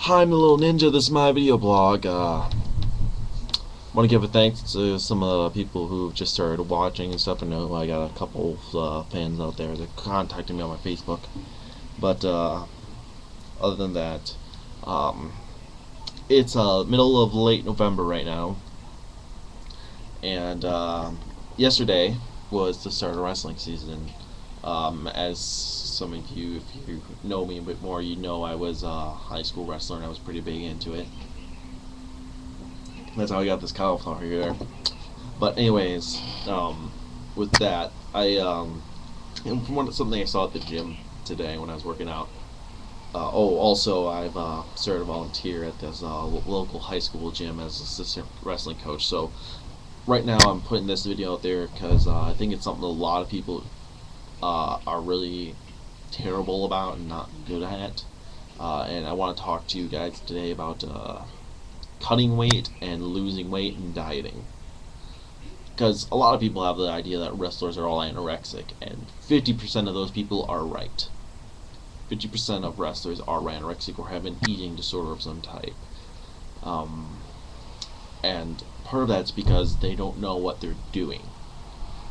Hi, I'm the little ninja. This is my video blog. Want to give a thanks to some of the people who just started watching and stuff. I know I got a couple fans out there that contacted me on my Facebook. But other than that, um, it's middle of late November right now, and yesterday was the start of wrestling season. As some of you, if you know me a bit more, you know I was a high school wrestler and I was pretty big into it. That's how I got this cauliflower here. But anyways, with that, from something I saw at the gym today when I was working out. Also, I've started to volunteer at this local high school gym as assistant wrestling coach. So right now, I'm putting this video out there because I think it's something a lot of people are really terrible about and not good at. And I want to talk to you guys today about cutting weight and losing weight and dieting. Because a lot of people have the idea that wrestlers are all anorexic, and 50% of those people are right. 50% of wrestlers are anorexic or have an eating disorder of some type. And part of that's because they don't know what they're doing.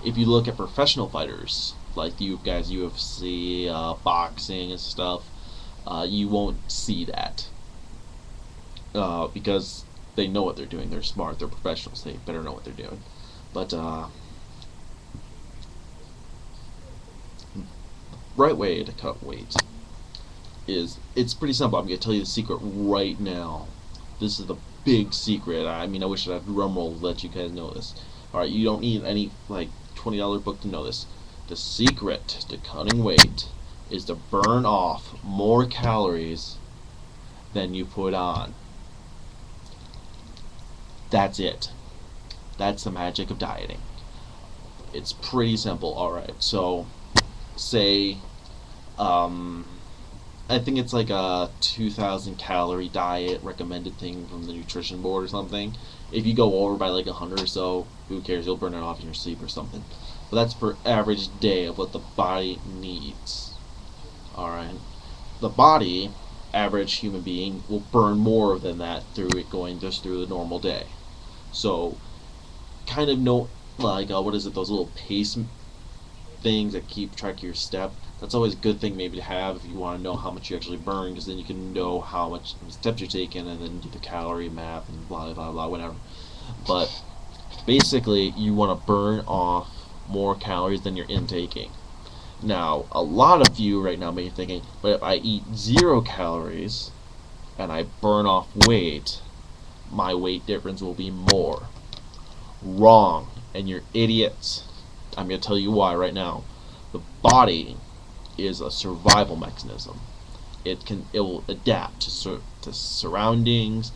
If you look at professional fighters, like you guys, UFC, boxing and stuff, you won't see that. Because they know what they're doing. They're smart. They're professionals. They better know what they're doing. But right way to cut weight is it's pretty simple. I'm gonna tell you the secret right now. This is the big secret. I mean, I wish I had a drum roll to let you guys know this. All right, you don't need any like $20 book to know this. The secret to cutting weight is to burn off more calories than you put on. That's it. That's the magic of dieting. It's pretty simple. Alright, so say, I think it's like a 2,000 calorie diet recommended thing from the nutrition board or something. If you go over by like 100 or so, who cares? You'll burn it off in your sleep or something. But that's per average day of what the body needs. Alright. The body, average human being, will burn more than that through it going just through the normal day. So, kind of know, like, what is it, those little pace things that keep track of your step. That's always a good thing maybe to have if you want to know how much you actually burn, because then you can know how much steps you're taking and then do the calorie map and blah, blah, blah, whatever. But basically, you want to burn off more calories than you're intaking. Now, a lot of you right now may be thinking, but if I eat 0 calories and I burn off weight, my weight difference will be more. Wrong, and you're idiots. I'm going to tell you why right now. The body is a survival mechanism. It will adapt to surroundings,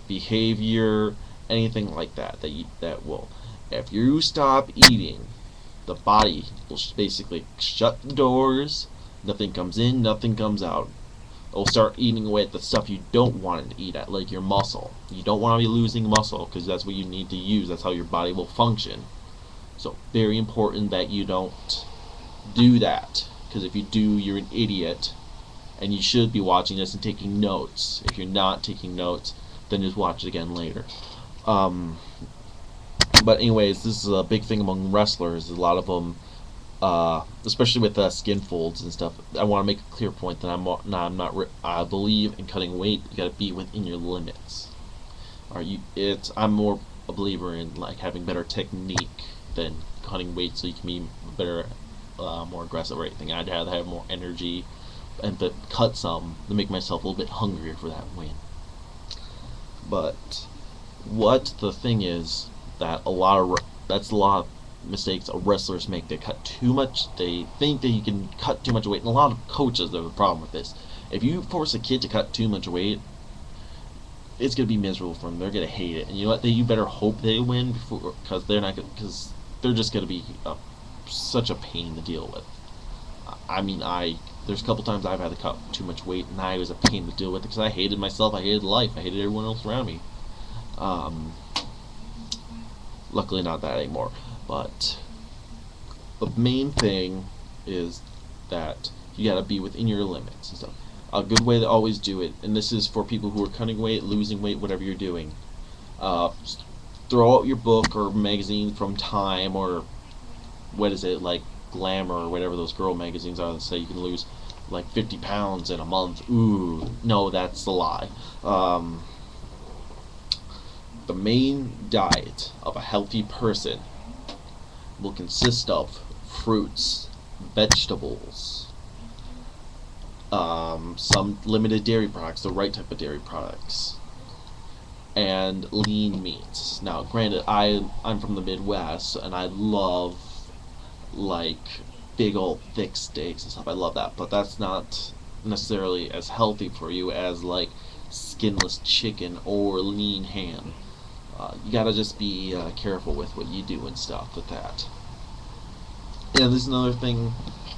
behavior, anything like that. That will. If you stop eating, the body will basically shut the doors. Nothing comes in, nothing comes out. It'll start eating away at the stuff you don't want it to eat at, like your muscle. You don't want to be losing muscle because that's what you need to use. That's how your body will function. So very important that you don't do that, because if you do, you're an idiot, and you should be watching this and taking notes. If you're not taking notes, then just watch it again later. But anyways, this is a big thing among wrestlers. A lot of them, especially with skin folds and stuff. I want to make a clear point that I believe in cutting weight. You got to be within your limits. I'm more a believer in like having better technique than cutting weight, so you can be better, more aggressive or anything. I'd rather have more energy and to cut some to make myself a little bit hungrier for that win. But what the thing is that that's a lot of mistakes wrestlers make. They cut too much. They think that you can cut too much weight, and a lot of coaches have a problem with this. If you force a kid to cut too much weight, it's gonna be miserable for them. They're gonna hate it, and you know what? You better hope they win because they're just gonna be such a pain to deal with. I mean, there's a couple times I've had to cut too much weight, and I was a pain to deal with because I hated myself, I hated life, I hated everyone else around me. Luckily, not that anymore. But the main thing is that you gotta be within your limits and stuff. A good way to always do it, and this is for people who are cutting weight, losing weight, whatever you're doing. Uh, Throw out your book or magazine from Time or what is it, like Glamour or whatever those girl magazines are that say you can lose like 50 pounds in a month. Ooh, no, that's a lie. Um, the main diet of a healthy person will consist of fruits, vegetables, some limited dairy products, the right type of dairy products, and lean meats. Now, granted, I'm from the Midwest, and I love like big old thick steaks and stuff. I love that, but that's not necessarily as healthy for you as like skinless chicken or lean ham. You gotta just be careful with what you do and stuff with that. And this is another thing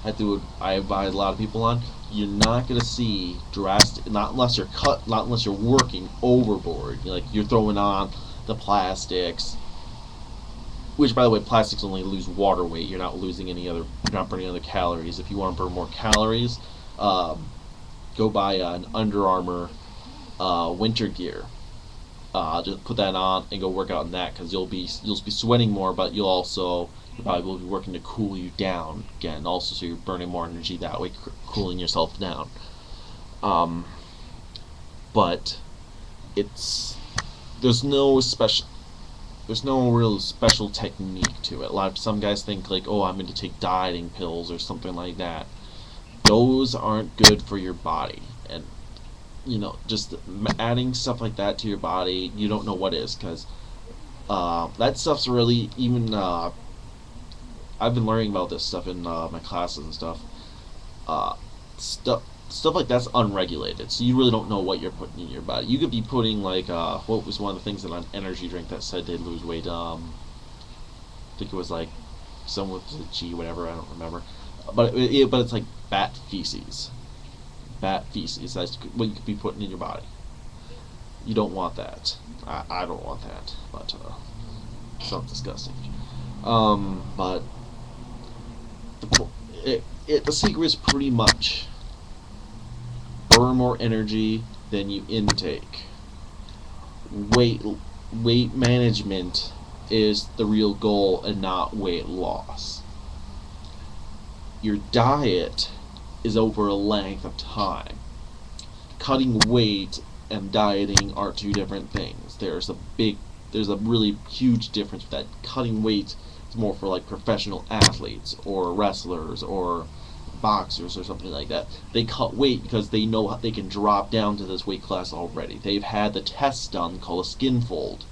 I advise a lot of people on. You're not gonna see drastic, not unless not unless you're working overboard. Like you're throwing on the plastics, which by the way, plastics only lose water weight. You're not losing you're not burning other calories. If you want to burn more calories, go buy an Under Armour winter gear. Just put that on and go work out in that, because you'll be sweating more, but your body will be working to cool you down again. Also, so you're burning more energy that way, cooling yourself down. But it's there's no special there's no real special technique to it. Some guys think like, oh, I'm going to take dieting pills or something like that. Those aren't good for your body, and just adding stuff like that to your body, you don't know what is, because that stuff's really even. I've been learning about this stuff in my classes and stuff. Uh, stuff like that's unregulated, so you really don't know what you're putting in your body. You could be putting like what was one of the things in an energy drink that said they'd lose weight. I think it was like someone with a G, whatever. I don't remember, but it's like bat feces. Bat feces. That's what you could be putting in your body. You don't want that. I don't want that, but sounds disgusting. But the secret is pretty much burn more energy than you intake. Weight management is the real goal, and not weight loss. Your diet is over a length of time. Cutting weight and dieting are two different things. There's a really huge difference with that. Cutting weight is more for like professional athletes or wrestlers or boxers or something like that. They cut weight because they know they can drop down to this weight class already. They've had the test done called a skin fold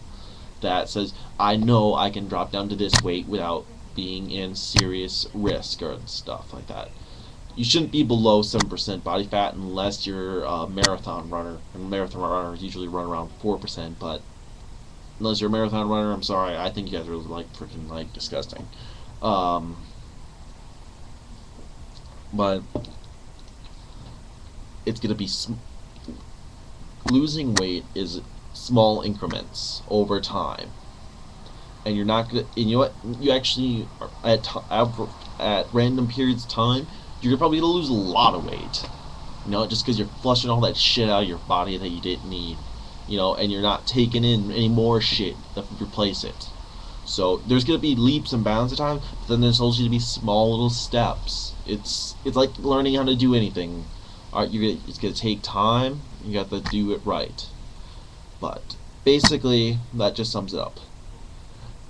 that says, I know I can drop down to this weight without being in serious risk or stuff like that. You shouldn't be below 7% body fat unless you're a marathon runner, and marathon runners usually run around 4%, but unless you're a marathon runner, I'm sorry, I think you guys are like freaking like disgusting. But it's gonna be losing weight is small increments over time, and you're not gonna. And you know what? You actually at random periods of time, you're probably gonna lose a lot of weight. Just because you're flushing all that shit out of your body that you didn't need. And you're not taking in any more shit to replace it. So there's gonna be leaps and bounds of time, but then there's also gonna be small little steps. It's like learning how to do anything. Alright, it's gonna take time. You got to do it right. But basically, that just sums it up.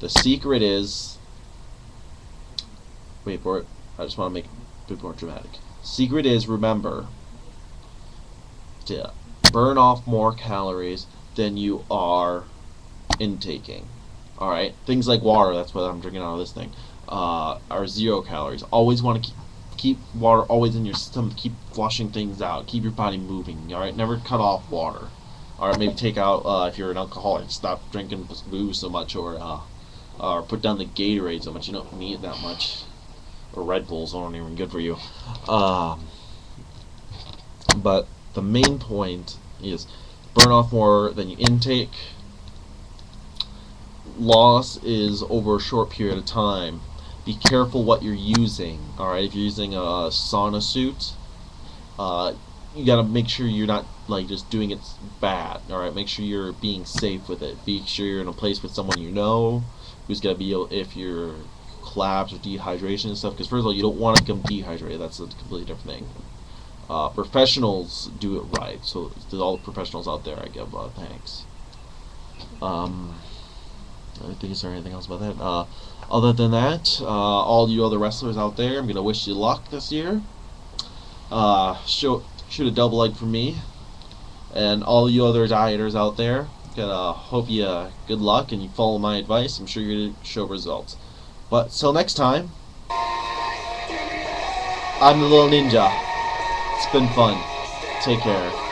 The secret is, wait for it. I just want to make it a bit more dramatic. Secret is, remember to burn off more calories than you are intaking. Alright, things like water, that's what I'm drinking out of this thing, are 0 calories. Always want to keep water always in your system. Keep flushing things out. Keep your body moving. Alright, never cut off water. Alright, maybe take out, if you're an alcoholic, stop drinking booze so much, or put down the Gatorade so much. You don't need it that much. Or Red Bulls aren't even good for you. But the main point is burn off more than you intake. Loss is over a short period of time. Be careful what you're using. Alright, if you're using a sauna suit, you gotta make sure you're not like just doing it bad. All right, make sure you're being safe with it. Be sure you're in a place with someone you know who's gonna be able, if you're collapse or dehydration and stuff. Because first of all, you don't want to become dehydrated. That's a completely different thing. Professionals do it right. So to all the professionals out there, I give thanks. I think is there anything else about that? Other than that, all you other wrestlers out there, I'm gonna wish you luck this year. Shoot a double leg for me, and all you other dieters out there. Gonna hope you good luck and you follow my advice. I'm sure you're gonna show results. But till next time, I'm the little ninja. It's been fun. Take care.